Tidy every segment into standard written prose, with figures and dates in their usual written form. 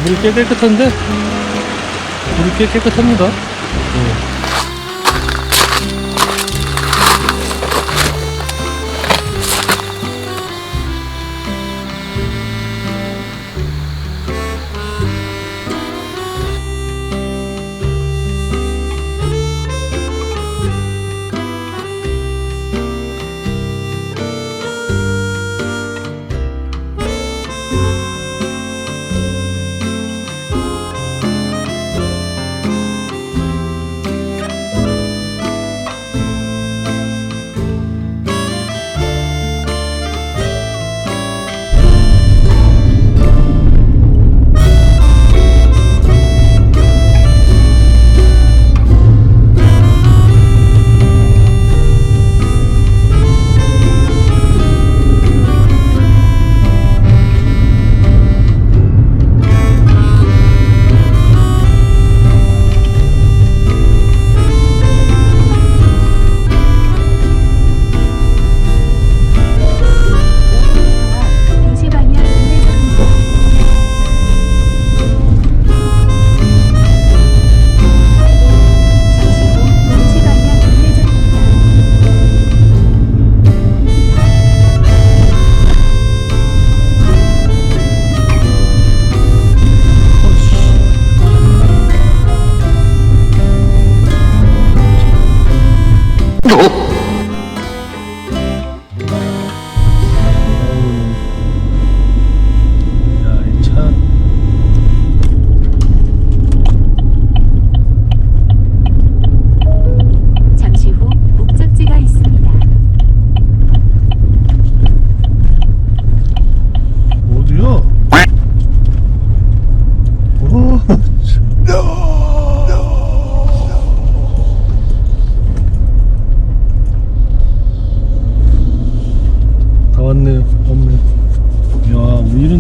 물이 꽤 깨끗한데? 물이 꽤 깨끗합니다.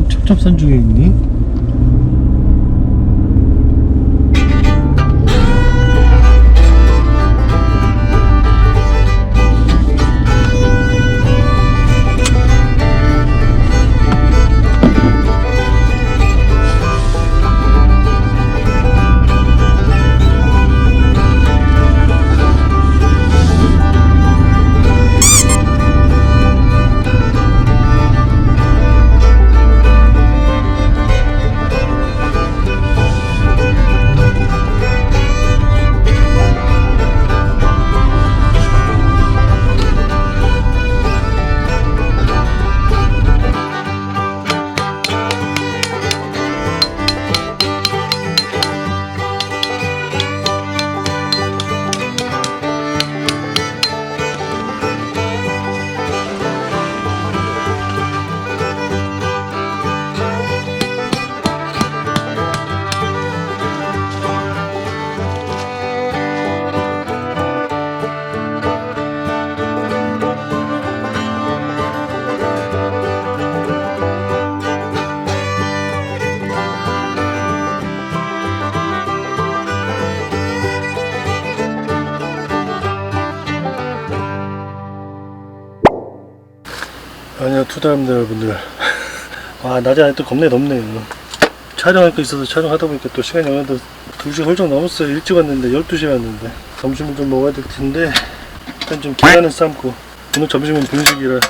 첩첩산 중에 있니? 아니요, 투자합니다 여러분들. 아, 낮에 아직도 겁나 덥네요. 촬영할 거 있어서 촬영하다 보니까 또 시간이 어느덧 2시 훌쩍 넘었어요. 일찍 왔는데 12시에 왔는데 점심을 좀 먹어야 될 텐데 일단 좀 계란은 삶고, 오늘 점심은 분식이라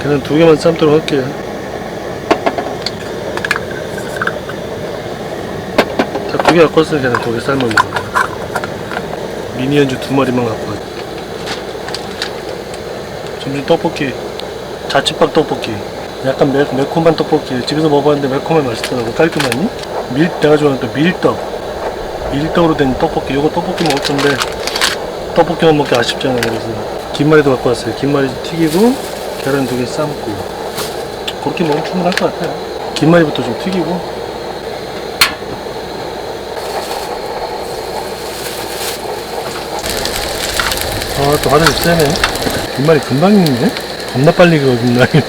계란 2개만 삶도록 할게요. 다 2개 갖고 왔어요. 계란 2개 삶아 먹어요. 미니 연주 2마리만 갖고 왔어요. 점심 떡볶이, 자취밥 떡볶이, 약간 매콤한 떡볶이. 집에서 먹어봤는데 매콤해 맛있더라고. 깔끔하니? 내가 좋아하는 또 밀떡으로 된 떡볶이. 요거 떡볶이 먹을 건데 떡볶이만 먹기 아쉽잖아요. 그래서 김말이도 갖고 왔어요. 김말이 튀기고 계란 2개 삶고, 그렇게 먹으면 충분할 것 같아요. 김말이부터 좀 튀기고. 아, 또 화장이 세네. 김말이 금방 익네? 겁나 빨리 익어, 김말이.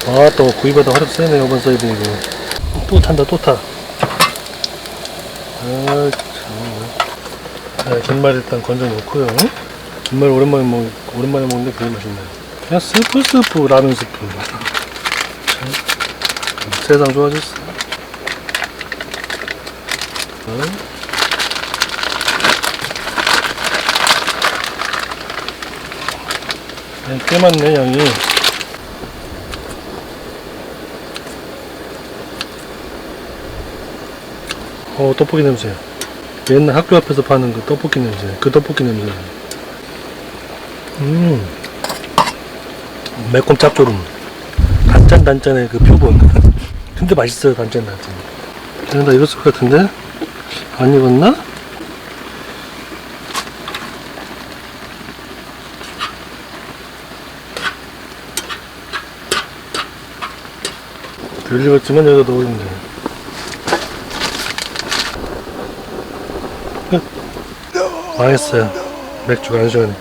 아, 또 구이보다 화력 세네, 이번 사이드 이거. 또 탄다, 또 타. 아, 참. 네, 김말 일단 건져 놓고요. 김말 오랜만에 먹는데 되게 맛있네요. 그냥 스프 라면 스프. 참, 세상 좋아졌어. 꽤 많네 양이. 떡볶이 냄새. 옛날 학교 앞에서 파는 그 떡볶이 냄새. 그 떡볶이 냄새. 매콤 짭조름. 단짠의 그 표본. 근데 맛있어요, 단짠. 그냥 다 익었을 것 같은데? 안 익었나? 덜 익었지만 여기다 넣으면 돼. 망했어요. 맥주가 안 시원해.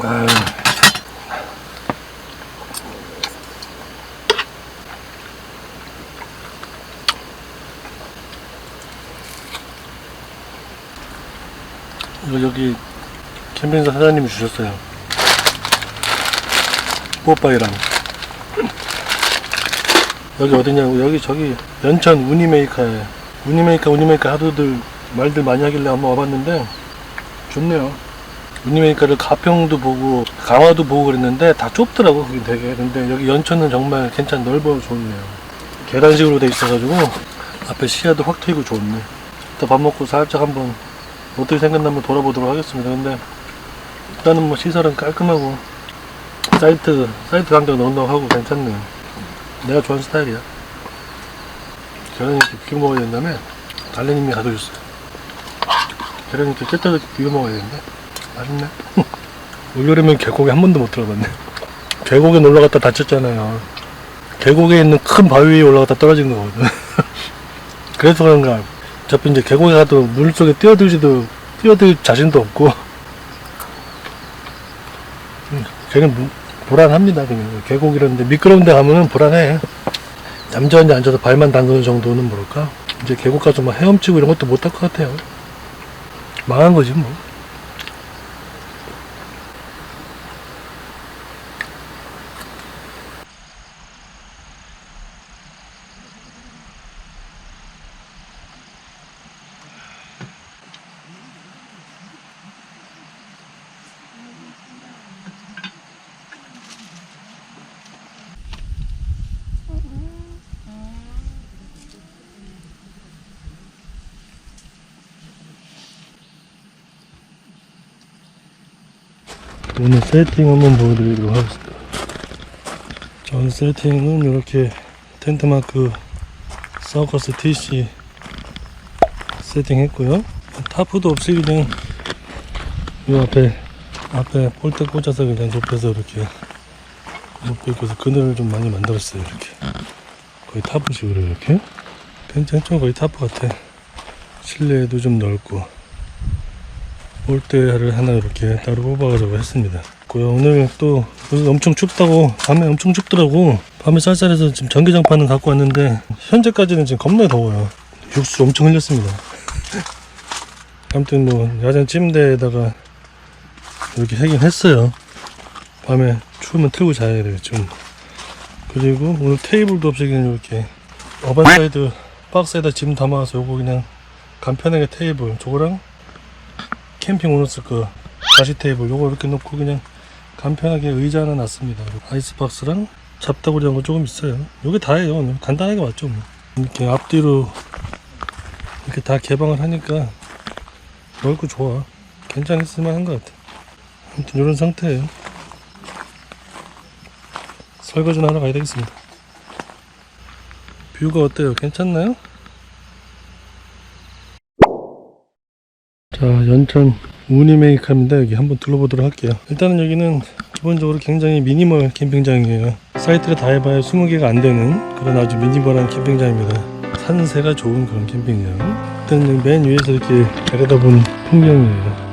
아유. 여기 캠핑장 사장님이 주셨어요. 뽀빠이랑. 여기 어디냐고. 여기 저기 연천 우니메이카에 우니메이카 하도들 말들 많이 하길래 한번 와봤는데 좋네요. 우니메이카를 가평도 보고 강화도 보고 그랬는데 다 좁더라고 거기 되게. 근데 여기 연천은 정말 괜찮 넓어 좋네요. 계단식으로 돼 있어가지고 앞에 시야도 확 트이고 좋네. 이따 밥 먹고 살짝 한번 어떻게 생겼나 한번 돌아보도록 하겠습니다. 근데 일단은 뭐 시설은 깔끔하고 사이트 간격 넉넉하고 괜찮네요. 내가 좋아하는 스타일이야. 계란 이렇게 비벼 먹어야 된다며 달래님이 가져줬어요. 계란 이렇게 깨끗하게 비벼 먹어야 되는데 맛있네. 올여름엔 계곡에 한 번도 못 들어갔네. 계곡에 놀러 갔다 다쳤잖아요. 계곡에 있는 큰 바위 위에 올라갔다 떨어진 거거든. 그래서 그런가 어차피 이제 계곡에 가도 물 속에 뛰어들 자신도 없고 걔는 불안합니다. 그냥 계곡이라는데 미끄러운 데 가면은 불안해. 얌전히 앉아서 발만 담그는 정도는 모를까. 이제 계곡 가서 막 헤엄치고 이런 것도 못 할 것 같아요. 망한 거지 뭐. 오늘 세팅 한번 보여드리도록 하겠습니다. 전 세팅은 이렇게 텐트마크 서커스 TC 세팅했고요. 타프도 없이 그냥 이 앞에 폴대 꽂아서 그냥 높여서 이렇게 높여서 그늘을 좀 많이 만들었어요. 이렇게 거의 타프식으로 이렇게 괜찮죠? 거의 타프 같아. 실내에도 좀 넓고 볼대를 하나 이렇게 따로 뽑아가지고 했습니다. 오늘 또 엄청 춥다고, 밤에 엄청 춥더라고. 밤에 쌀쌀해서 지금 전기장판은 갖고 왔는데 현재까지는 지금 겁나 더워요. 육수 엄청 흘렸습니다. 아무튼 뭐 야전 침대에다가 이렇게 하긴 했어요. 밤에 추우면 틀고 자야 되겠죠. 그리고 오늘 테이블도 없이 그냥 이렇게 어반사이드 박스에다 짐 담아서 요거 그냥 간편하게 테이블 저거랑 캠핑 오너스 그 가시 테이블 요거 이렇게 놓고 그냥 간편하게 의자 하나 놨습니다. 아이스박스랑 잡다구리 한 거 조금 있어요. 요게 다예요. 오늘 간단하게 왔죠 뭐. 이렇게 앞뒤로 이렇게 다 개방을 하니까 넓고 좋아. 괜찮았을만 한 것 같아. 아무튼 요런 상태예요. 설거지는 하러 가야 되겠습니다. 뷰가 어때요? 괜찮나요? 자, 연천 우니메이카입니다. 여기 한번 둘러보도록 할게요. 일단은 여기는 기본적으로 굉장히 미니멀 캠핑장이에요. 사이트를 다 해봐야 20개가 안 되는 그런 아주 미니멀한 캠핑장입니다. 산세가 좋은 그런 캠핑장. 일단 맨 위에서 이렇게 내려다본 풍경이에요.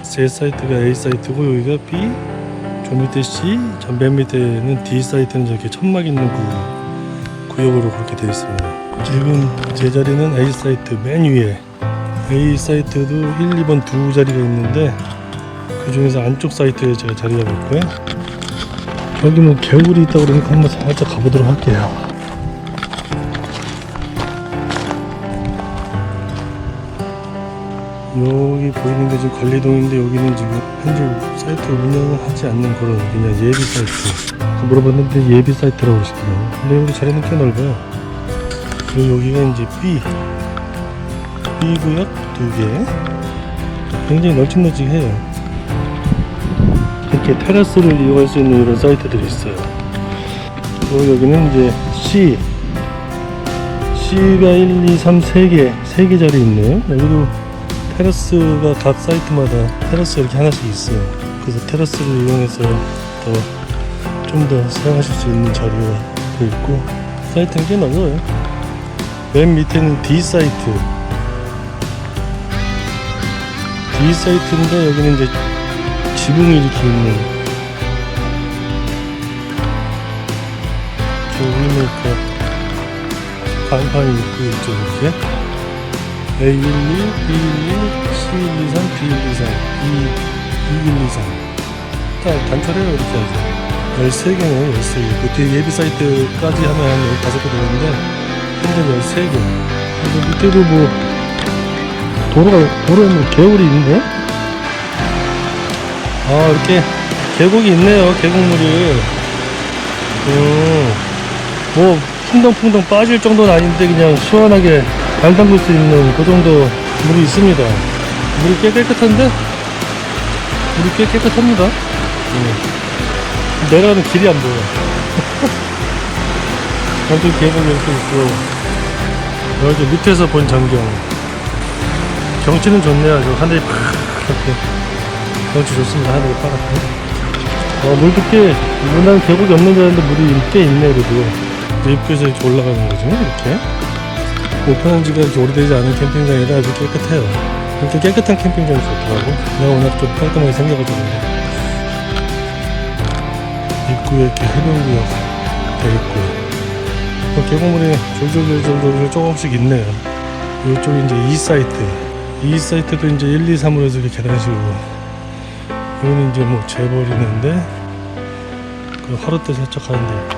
제 사이트가 A 사이트고 여기가 B, 저 밑에 C, 저 맨 밑에는 D 사이트는 저렇게 천막 있는 그 구역으로 그렇게 되어 있습니다. 지금 제 자리는 A 사이트 맨 위에. A 사이트도 1, 2번 두 자리가 있는데 그 중에서 안쪽 사이트에 제가 자리 잡았고요. 여기 뭐 개울이 있다고 그러니까 한번 살짝 가보도록 할게요. 여기 보이는 게 지금 관리동인데 여기는 지금 현재 사이트를 운영을 하지 않는 그런 그냥 예비 사이트. 물어봤는데 예비 사이트라고 그러시더라고요. 근데 여기 자리는 꽤 넓어요. 그리고 여기가 이제 B 구역 2개. 굉장히 널찍널찍해요. 이렇게 테라스를 이용할 수 있는 이런 사이트들이 있어요. 그리고 여기는 이제 C가 1, 2, 3, 3개 자리 있네요. 여기도 테라스가 각 사이트마다 테라스 이렇게 하나씩 있어요. 그래서 테라스를 이용해서 좀 더 사용하실 수 있는 자리가 있고, 사이트는 꽤 넓어요. 맨 밑에는 D 사이트인데 여기는 이제 지붕이 이렇게 있는, 여기는 간판이 있고 있죠. 이렇게 A11, B11, C123, B123, E2123 딱 단촐해요. 이렇게 하죠. 13개네요. 13개. 그 뒤에 예비 사이트까지 하면 한 15개 되는데 현재 13개. 그리고 밑에도 뭐 도로에 뭐 개울이 있네? 아, 이렇게 계곡이 있네요. 계곡물이. 뭐 풍덩풍덩 빠질 정도는 아닌데 그냥 시원하게 발 담글 수 있는 그 정도 물이 있습니다. 물이 꽤 깨끗한데? 물이 꽤 깨끗합니다. 내려가는 길이 안 보여. 완전 계곡이 이렇게 있고, 여기 밑에서 본 전경. 경치는 좋네요. 저 하늘이 파랗게. 경치 좋습니다. 하늘이 파랗게. 물도 꽤, 난 계곡이 없는 줄 알았는데 물이 꽤 있네, 그래도. 입구에서 이렇게 올라가는 거죠. 이렇게. 오픈한 지가 이렇게 오래되지 않은 캠핑장이라 아주 깨끗해요. 이렇게 깨끗한 캠핑장이 좋더라고. 내가 워낙 좀 깔끔하게 생겨가지고. 입구에 이렇게 해변구역 되어 있고, 계곡물이 졸졸졸졸 조금씩 있네요. 이쪽이 이제 E 사이트도 이제 1, 2, 3으로 해서 이렇게 계단식으로. 여기는 이제 뭐 재버리는데, 그 하루때 세척하는 데 있고,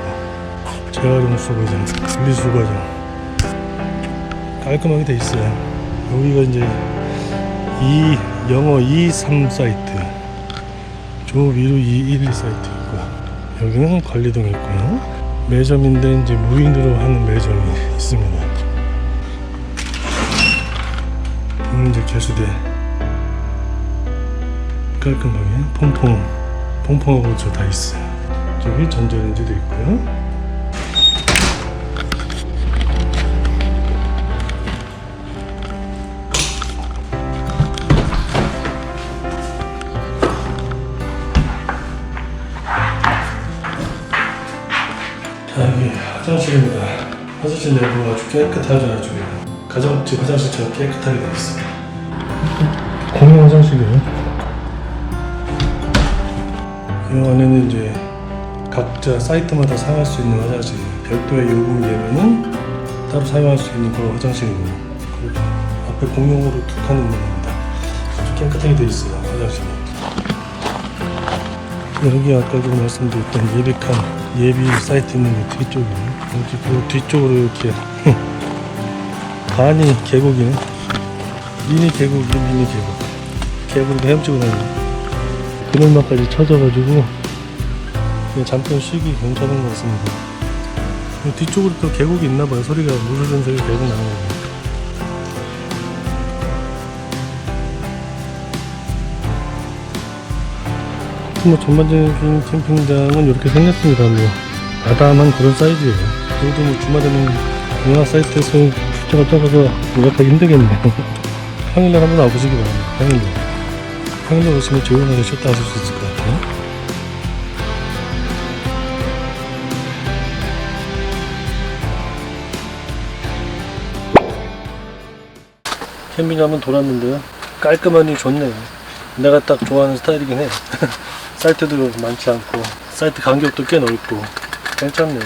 재활용 수거장, 분리수거장. 깔끔하게 돼 있어요. 여기가 이제 영어 2, 3 사이트. 저 위로 2, 1, 2 사이트 있고, 여기는 관리동이 있고요. 매점인데 이제 무인으로 하는 매점이 있습니다. 여기는 이제 개수대. 깔끔하게 퐁퐁하고 저 다 있어요. 저기 전자레인지도 있고요. 여기 화장실입니다. 화장실 내부가 아주 깨끗하죠. 아주 가정집 화장실처럼 깨끗하게 되어 있어요. 공용 화장실이에요. 이 안에는 이제 각자 사이트마다 사용할 수 있는 화장실, 별도의 요금을 내면은 따로 사용할 수 있는 그런 화장실이고, 그리고 앞에 공용으로 툭 하는 겁니다. 아주 깨끗하게 되어 있어요. 화장실이. 여기 아까도 말씀드렸던 예비 사이트 있는 그 뒤쪽이에요. 그 뒤쪽으로 이렇게 반이 계곡이네. 미니 계곡이 계곡으로 헤엄치고 다니고, 그늘막까지 쳐져가지고 그냥 잠깐 쉬기 괜찮은 것 같습니다. 뒤쪽으로 또 계곡이 있나봐요. 소리가 물을 든 소리가 계속 나는 거예요. 뭐 전반적인 캠핑장은 이렇게 생겼습니다. 뭐 아담한 그런 사이즈예요. 그래도 뭐 주말에는 문화 사이트에서 출장을 떠가서 예약하기 힘들겠네요. 평일날 한번 와보시기 바랍니다. 평일날 오시면 조용하게 쉬었다 하실 수 있을 것 같아요. 캠핑장 한번 돌았는데요. 깔끔하니 좋네요. 내가 딱 좋아하는 스타일이긴 해. 사이트도 많지 않고 사이트 간격도 꽤 넓고 괜찮네요.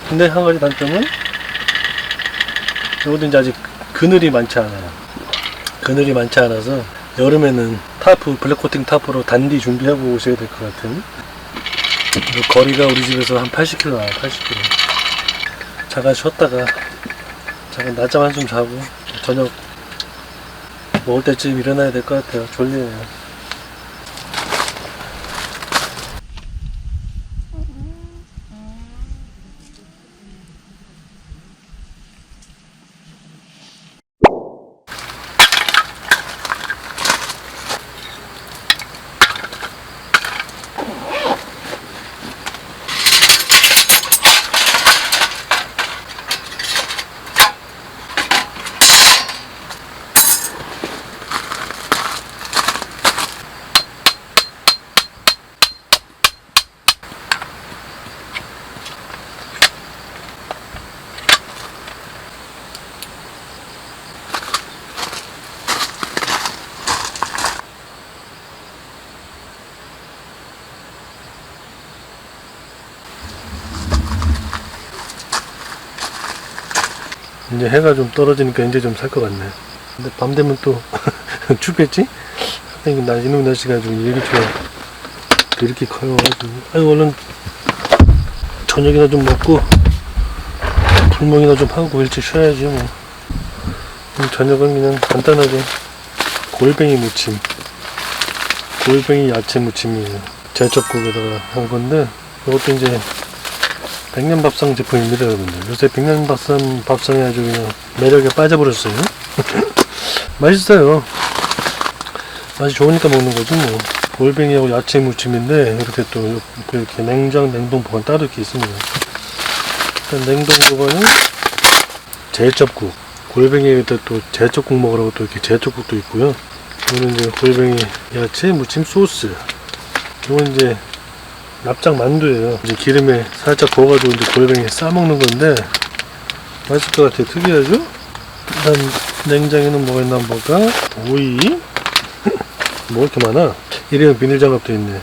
근데 한 가지 단점은 여기도 이제 아직 그늘이 많지 않아요. 그늘이 많지 않아서 여름에는 타프, 블랙코팅 타프로 단디 준비하고 오셔야 될 것 같은. 거리가 우리 집에서 한 80km 나와요. 80km. 잠깐 쉬었다가 잠깐 낮잠 한숨 자고 저녁 먹을 때쯤 일어나야 될 것 같아요. 졸리네요. 이제 해가 좀 떨어지니까 이제 좀 살 것 같네. 근데 밤 되면 또 춥겠지? 하여튼 이놈의 날씨가 좀 일기초가 이렇게 커요. 아유, 얼른 저녁이나 좀 먹고 불멍이나 좀 하고 일찍 쉬어야지 뭐. 저녁은 그냥 간단하게 골뱅이 무침, 골뱅이 야채 무침이에요. 제첩국에다가 한 건데 이것도 이제 백년밥상 제품입니다, 여러분들. 요새 백년밥상이 아주 그냥 매력에 빠져버렸어요. 맛있어요. 맛이 좋으니까 먹는 거지 뭐. 골뱅이하고 야채 무침인데 이렇게 또 이렇게 냉동 보관 따로 이렇게 있습니다. 일단 냉동 보관은 제첩국, 골뱅이에다 또 제첩국 먹으라고 또 이렇게 제첩국도 있고요. 이거는 이제 골뱅이 야채 무침 소스. 이건 이제 납작 만두예요. 이제 기름에 살짝 구워가지고 이제 골뱅이 싸먹는 건데 맛있을 것 같아요. 특이하죠? 일단 냉장에는 뭐가 있나 한번 볼까? 오이. 뭐 이렇게 많아? 일회용 비닐장갑도 있네.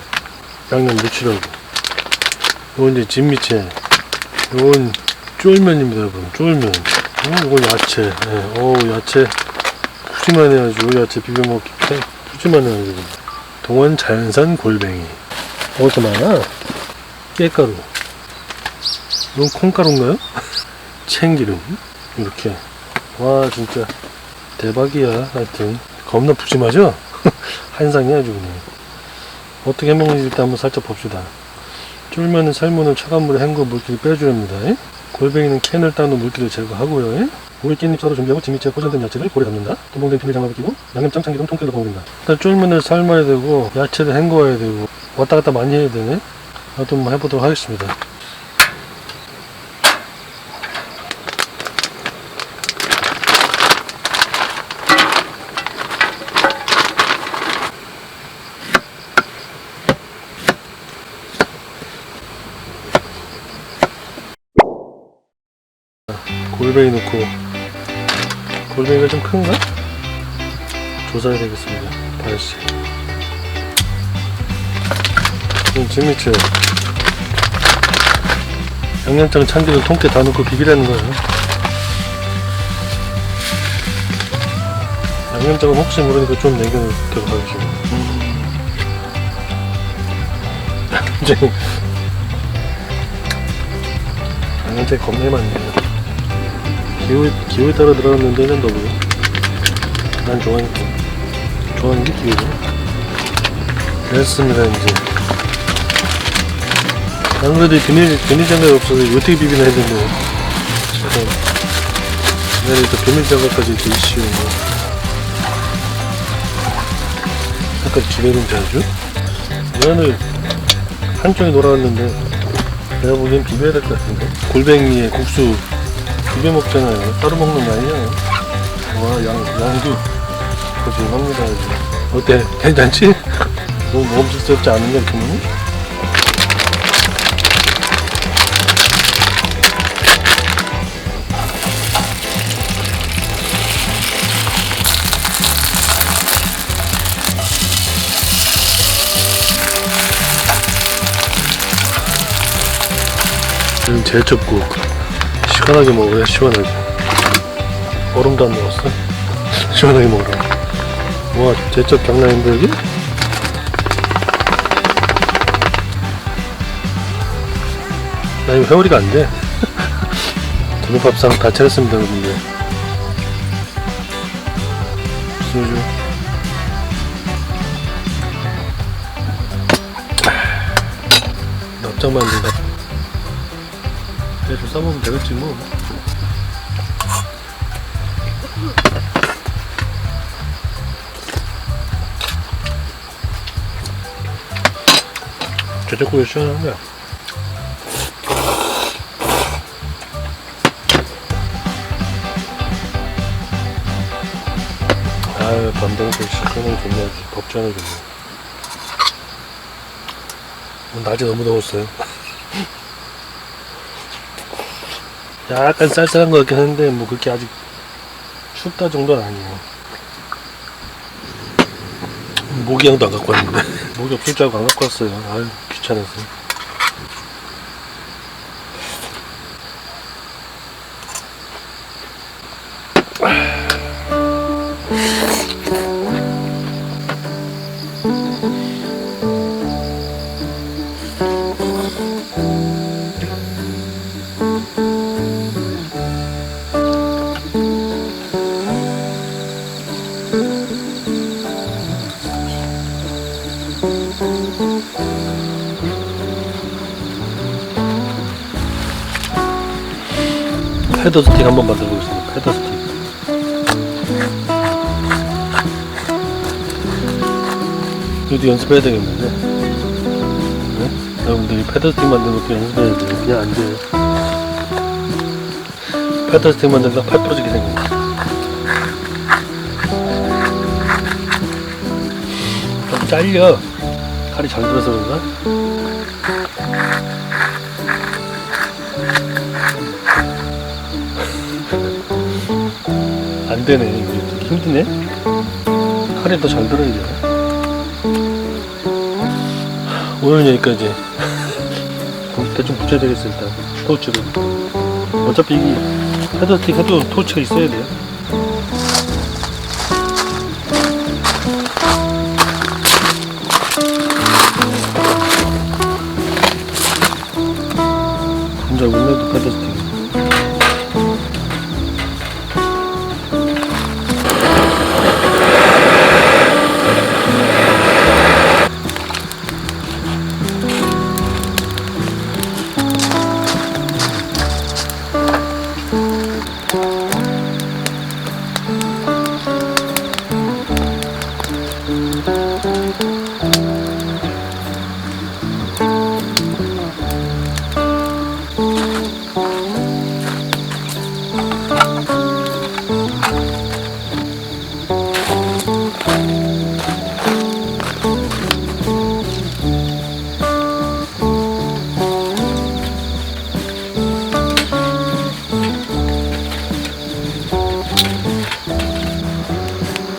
양념 묻히라고. 이건 이제 진미채. 이건 쫄면입니다, 여러분. 쫄면. 이건 야채. 네. 야채 푸짐하네 아주. 야채 비벼 먹기 푸짐하네 아주. 동원 자연산 골뱅이. 이렇게 많아? 깨가루. 이건 콩가루인가요? 참기름. 이렇게. 와, 진짜 대박이야. 하여튼 겁나 푸짐하죠? 한상이 아주 그냥. 어떻게 해먹는지 일단 한번 살짝 봅시다. 쫄면은 삶은 차가운 물에 헹궈 물기를 빼주랍니다. 골뱅이는 캔을 딴 후 물기를 제거하고요. 오이 깻잎 썰어 준비하고 진미채 포장된 야채를 고래 담는다. 동봉된 비닐장갑을 끼고 양념장 참기름 통깨로 버무린다. 일단 쫄면을 삶아야 되고 야채를 헹궈야 되고 왔다 갔다 많이 해야 되네. 나도 한번 해보도록 하겠습니다. 골뱅이 넣고, 골뱅이가 좀 큰가? 조사해야 되겠습니다. 다시. 이건 진미채. 양념장 참기름 통깨 다 넣고 비비라는 거예요. 양념장은 혹시 모르니까 좀 남겨놓도록 하겠습니다. 양념장이 겁나 많네요. 기호에 따라 들어갔는데 는 너무 난 좋아하는 게 기호죠. 됐습니다. 이제 안 그래도 비닐장갑이 없어서 어떻게 비비나 했는데 내가 또 비닐장갑까지 이렇게 이슈 약간 지내는 자주 면을 한쪽에 놀아왔는데 내가 보기엔 비벼야 될 것 같은데. 골뱅이에 국수 비벼 먹잖아요. 따로 먹는 거 아니에요. 와, 양도 고생합니다. 어때? 괜찮지? 너무 먹음직스럽지 않은가, 이렇게? 이건 제첩국. 시원하게 먹어야 시원하게. 얼음도 안 넣었어. 시원하게 먹으라. 와, 제적 장난인데 여기? 나 이거 회오리가 안 돼. 저녁밥상 다 차렸습니다, 여러분들. 소주. 납작만 된다. 대충 싸먹으면 되겠지 뭐. 제작국에 시원한데. 아유, 밤새면서 시원하게 좋네. 덥지 않아 좋네. 낮에 너무 더웠어요. 약간 쌀쌀한 것 같긴 한데 뭐 그렇게 아직 춥다 정도는 아니에요. 모기향도 안 갖고 왔는데 모기 없을 줄 알고 안 갖고 왔어요. 아유, 귀찮아서. 패더 스틱 한번 만들어보겠습니다. 패더 스틱. 이것도 연습해야 되겠는데. 네? 여러분들 이 패더 스틱 만드는 것도 연습해야 돼요. 그냥 안 돼요. 패더 스틱 만들다가 팔 부러지게 생깁니다. 좀 잘려. 칼이 잘 들어서 그런가? 안 되네. 이게 힘드네. 칼이 더 잘 들어야 돼. 오늘 여기까지. 대충 붙여야 되겠어, 일단. 토치로. 어차피 이게 헤더스틱 해도 토치가 있어야 돼요. 혼자 울려도 헤더스틱.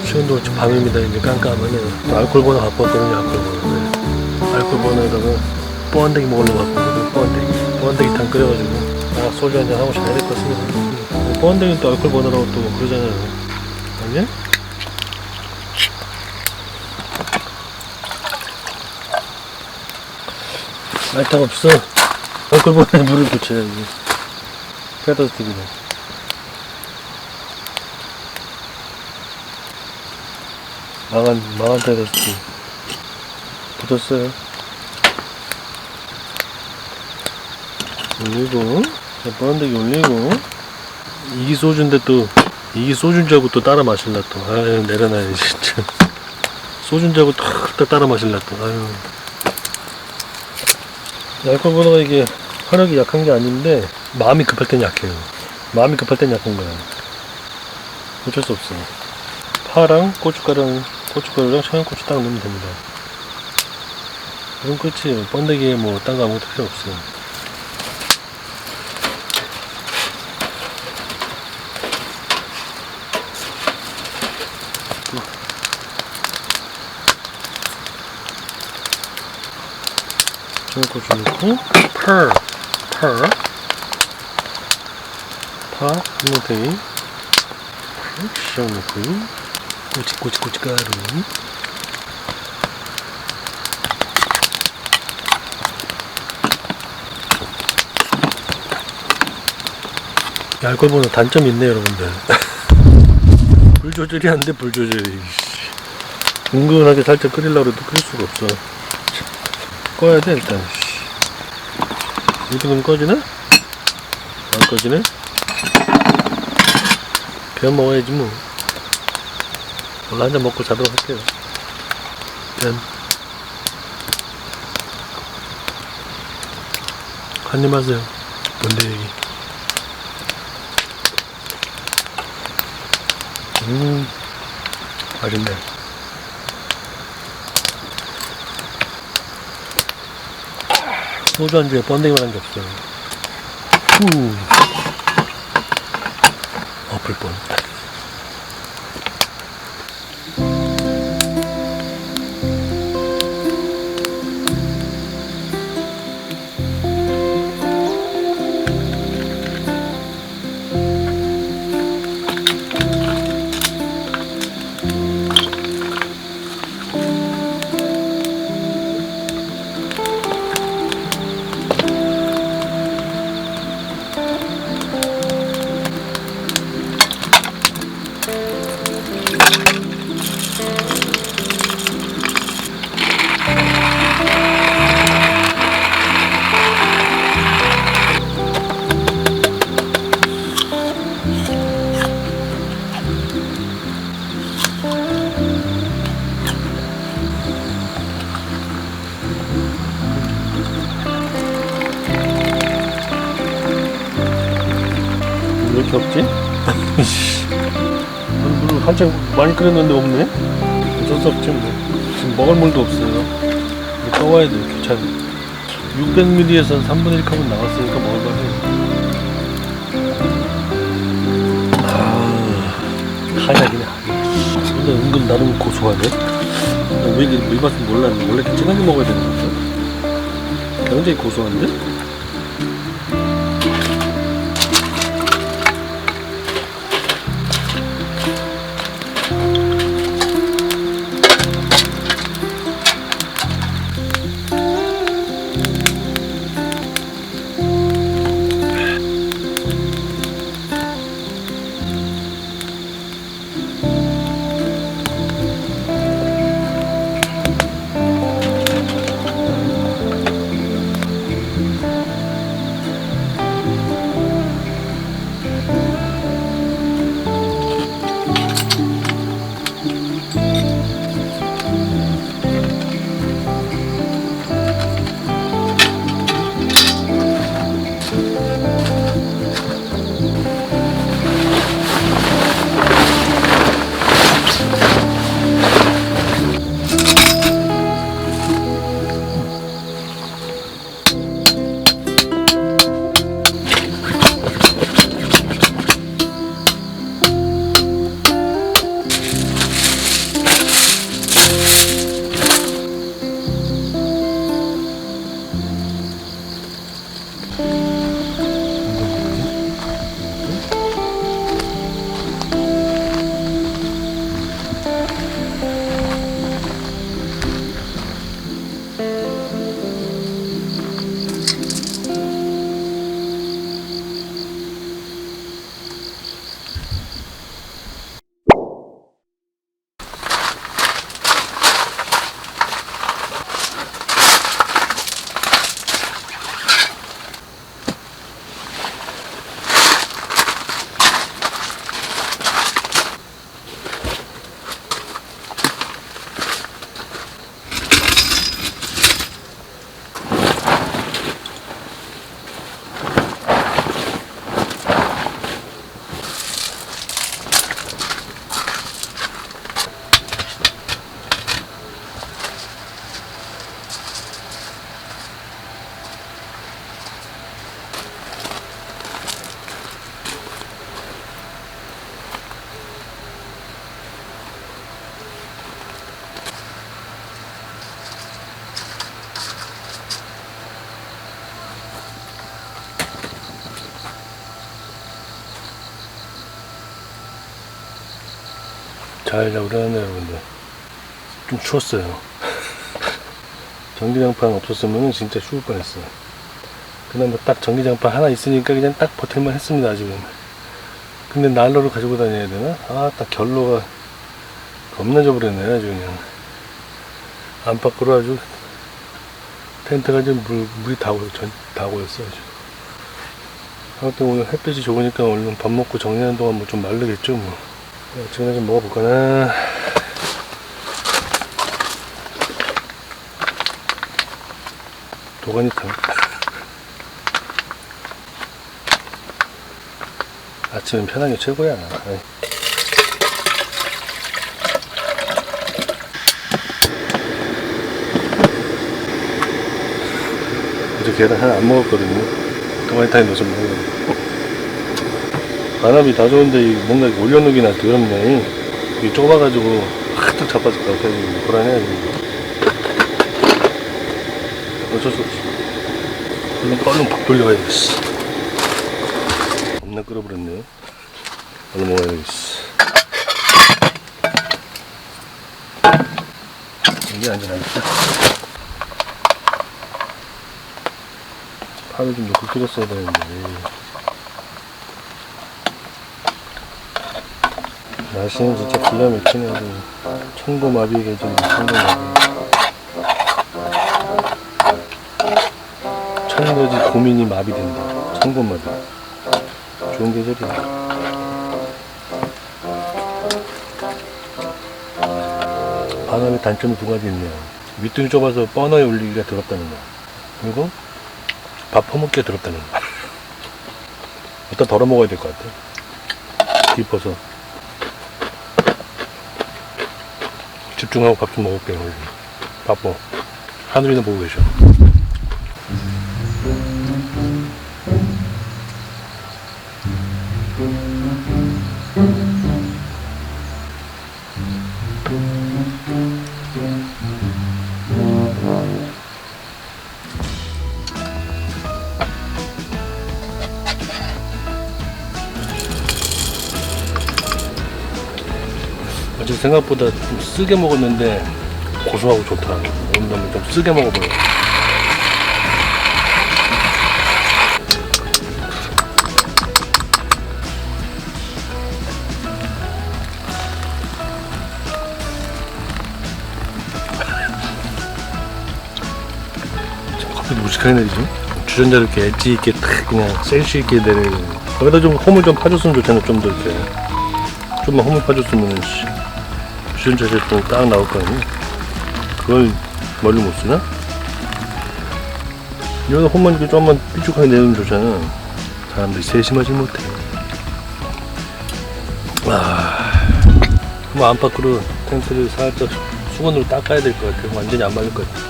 시간도 밤입니다. 이제 깜깜하네요. 또 알콜 버너 갖고 왔거든요. 알콜 버너. 네. 알콜 버너에다가 뽀한대기 먹으려고 갖고 왔거든요. 뽀한대기탕 끓여가지고 소주 한잔 하고 자야 될 것 같습니다. 뽀한대기는 또 알콜 버너라고 또 그러잖아요. 아니야? 말탕 없어. 알콜 버너에 물을 붙여야지. 패더스틱이네. 망한 패더스틱 붙었어요. 올리고, 뻔데기 올리고. 이게 소주인데 또 이게 소주인 줄 알고 또 따라 마실라 또. 아유, 내려놔야지 진짜. 소주인 줄 알고 또 따라 마실라 또. 아유. 알코올 버너가 이게 화력이 약한 게 아닌데 마음이 급할 땐 약해요. 마음이 급할 땐 약한 거야. 어쩔 수 없어. 파랑 고춧가루랑 청양고추 딱 넣으면 됩니다. 그럼 끝이에요. 번데기에 뭐 딴 거 아무것도 필요 없어요. 청양고추 넣고 펄 파, 흰뭉탱이, 시장 넣고, 고춧가루, 알코올 보는 단점이 있네 여러분들. 불 조절이 안 돼, 불 조절이. 은근하게 살짝 끓이려고 해도 끓일 수가 없어. 꺼야 돼 일단. 이등은 꺼지네? 안 꺼지네? 그냥 먹어야지 뭐. 원래 한잔 먹고 자도록 할게요. 짠. 한입 하세요. 뭔데 얘기. 맛있네. 소주 안주에 번데기만 한 게 없어요. 엎을 뻔. 왜 이렇게 없지? 물을 한참 많이 끓였는데 없네? 어쩔 수 없지 뭐. 지금 먹을 물도 없어요. 이거 떠와야 돼. 귀찮아. 600ml에서 3분의 1 컵은 나왔으니까 먹을만해. 한약이네. 근데 은근 나름 고소하네. 왜 이렇게 물 맛은 몰랐는데 원래 이렇게 진하게 먹어야 되는 건가? 굉장히 고소한데? 잘 자고 일어났네요, 여러분들. 좀 추웠어요. 전기장판 없었으면 진짜 추울 뻔했어요. 그나마 딱 전기장판 하나 있으니까 그냥 딱 버틸만 했습니다, 아직은. 근데 난로를 가지고 다녀야 되나? 아, 딱 결로가 겁나 져버렸네, 아주 그냥. 안팎으로 아주 텐트가 지금 물이 다 고였어, 아주. 아무튼 오늘 햇빛이 좋으니까 얼른 밥 먹고 정리하는 동안 뭐 좀 마르겠죠, 뭐. 지금 좀 먹어볼까나. 도가니탕. 아침은 편한 게 최고야. 어제 계란 하나 안 먹었거든요. 도가니탕에 넣어서 먹어요. 바람이 다 좋은데 뭔가 올려놓기나 더럽네. 이게 좁아가지고 확 자빠질 것 같아. 불안해. 어쩔 수 없어. 얼른 밥 돌려가야겠어. 겁나 끓어버렸네요. 얼른 먹어야겠어. 이게 안전하겠다. 파를 좀 넣고 끓였어야 되는데. 날씨는 진짜 기가 막히네. 천고마비에게 좀 천고마비. 천거지 고민이 마비된다. 천고마비. 좋은 계절이야. 바람의 단점이 두 가지 있네요. 밑둥이 좁아서 버너에 올리기가 더럽다는 거. 그리고 밥 퍼먹기가 더럽다는 거. 일단 덜어 먹어야 될 것 같아. 깊어서. 집중하고 밥 좀 먹을게요. 바빠. 하늘이나 보고 계셔. 어제 생각보다 좀 쓰게 먹었는데 고소하고 좋다. 오늘 한번 좀 쓰게 먹어봐요. 커피 무식하게 내리죠? 주전자를 이렇게 엣지 있게 탁 그냥 센스 있게 내리는. 거기다 좀 홈을 좀 파줬으면 좋잖아. 좀 더 이렇게. 좀만 홈을 파줬으면 주전자 제품 딱 나올 거 아니야? 그걸 멀리 못 쓰나? 여기다 홈만 이렇게 좀만 삐죽하게 내면 좋잖아. 사람들이 세심하지 못해. 그럼 안팎으로 텐트를 살짝 수건으로 닦아야 될 것 같아. 완전히 안 말릴 것 같아.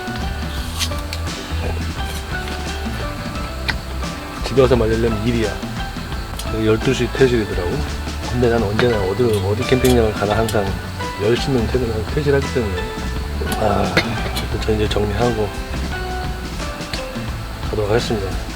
집에 와서 말리려면 일이야. 12시 퇴실이더라고. 근데 난 언제나 어디 캠핑장을 가나 항상 10시면 퇴실하기 때문에. 저 이제 정리하고 가도록 하겠습니다.